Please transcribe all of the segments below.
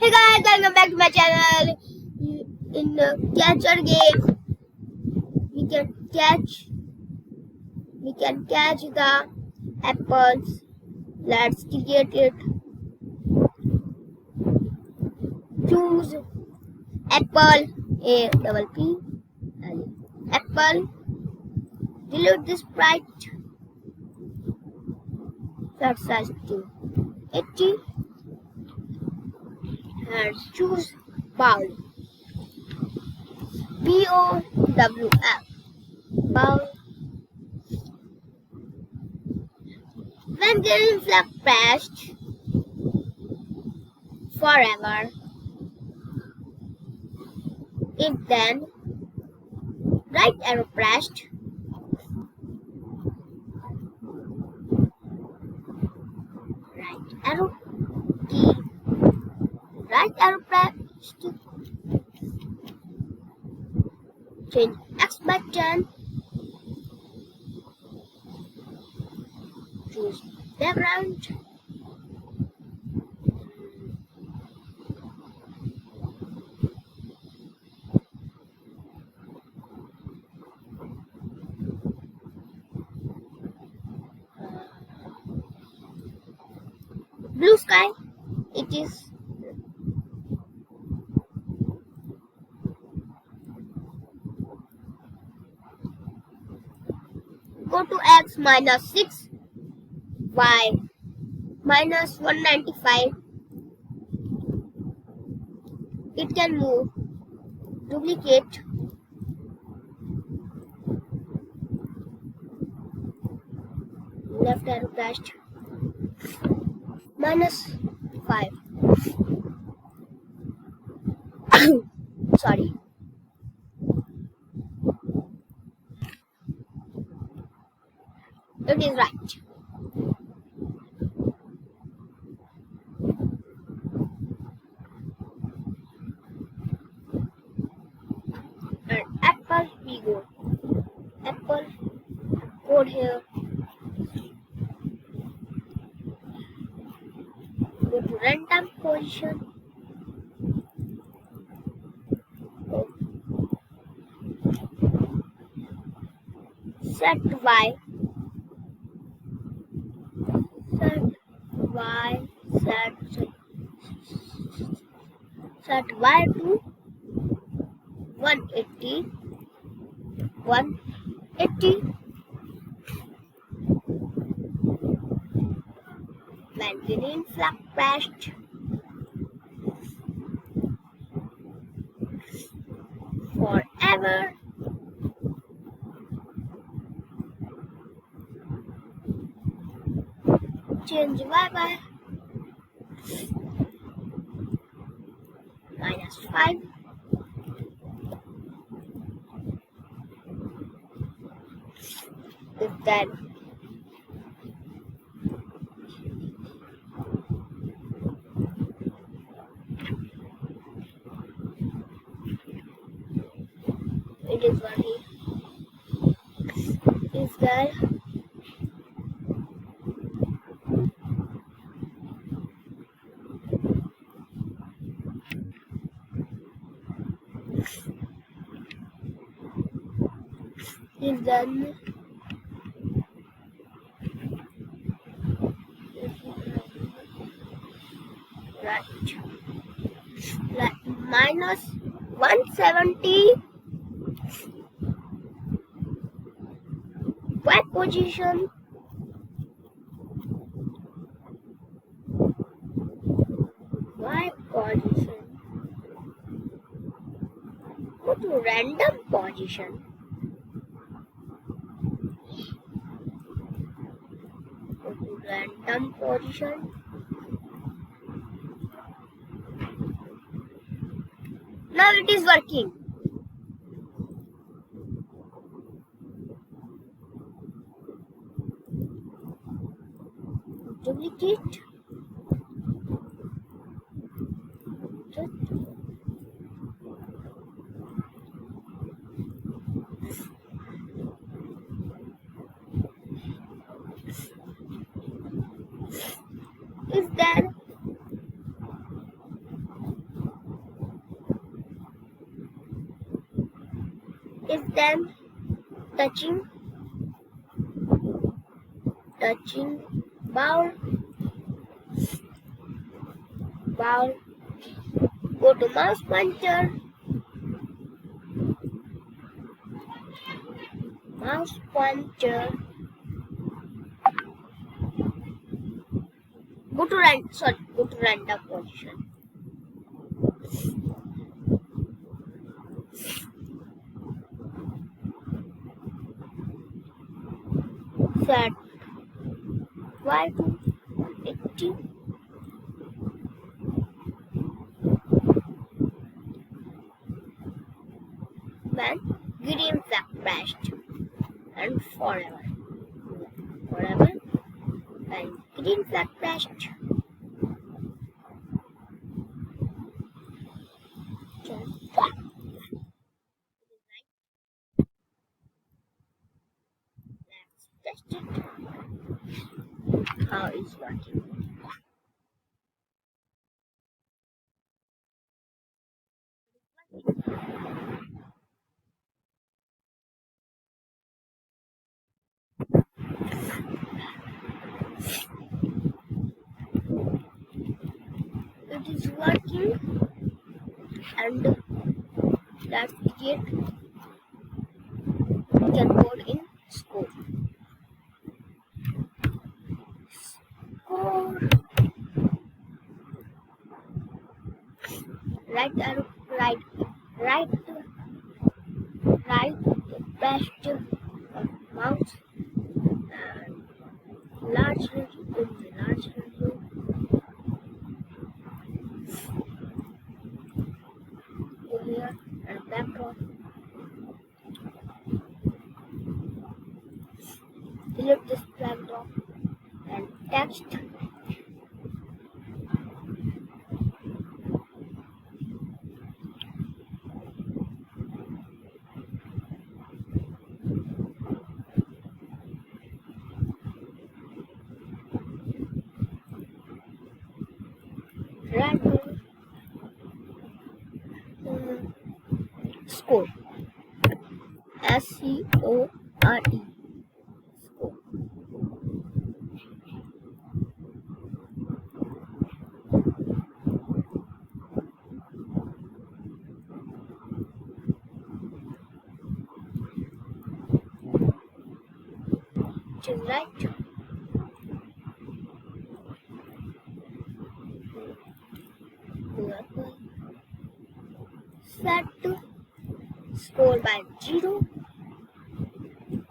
Hey guys, welcome back to my channel. In the catcher game, we can catch the apples. Let's create it. Choose apple, A double P, apple. Delete this sprite. Set size to 80 and choose bowl. BOWL. Bowl. When green flag pressed forever, if then right arrow pressed, right arrow key, right arrow pressed, change X button, choose background, blue sky, it is go to X minus 6, Y minus 195, it can move, duplicate, left arrow pressed, minus 5, sorry, it is right. And apple we go, apple code here, go to random position, set Y, set Y to 180, when green flag pressed forever, change Y by minus 5, if then it is working, if then right, minus 170, back position, go to random position, now it is working. Duplicate, if then is then touching bowl, go to mouse pointer, go to random position. Set y to 80. When green flag flashed and forever when green flag flashed. Let's test it. How it's working. It is working, and let's create code in score. Right arrow, right best mouse and large review, go here and background. Delete this background and text. Right score. SCORE. Score. To right. Set to score by 0.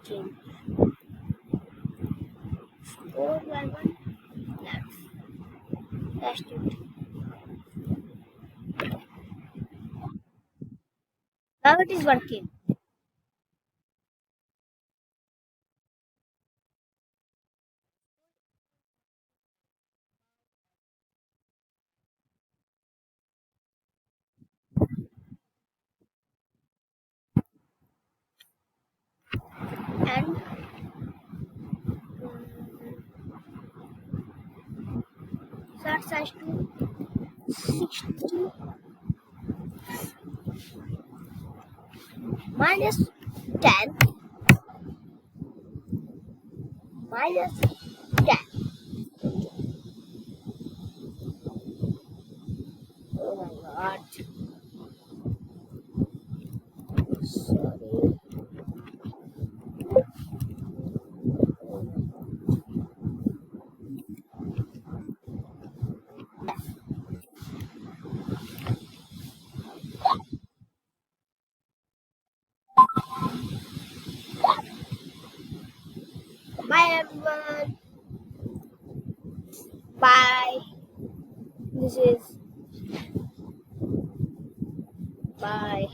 Change score by 1. Let's test it. Now it is working. And set size to 60 minus 10 minus 10. Oh my god. Sorry. Bye everyone. Bye. This is bye.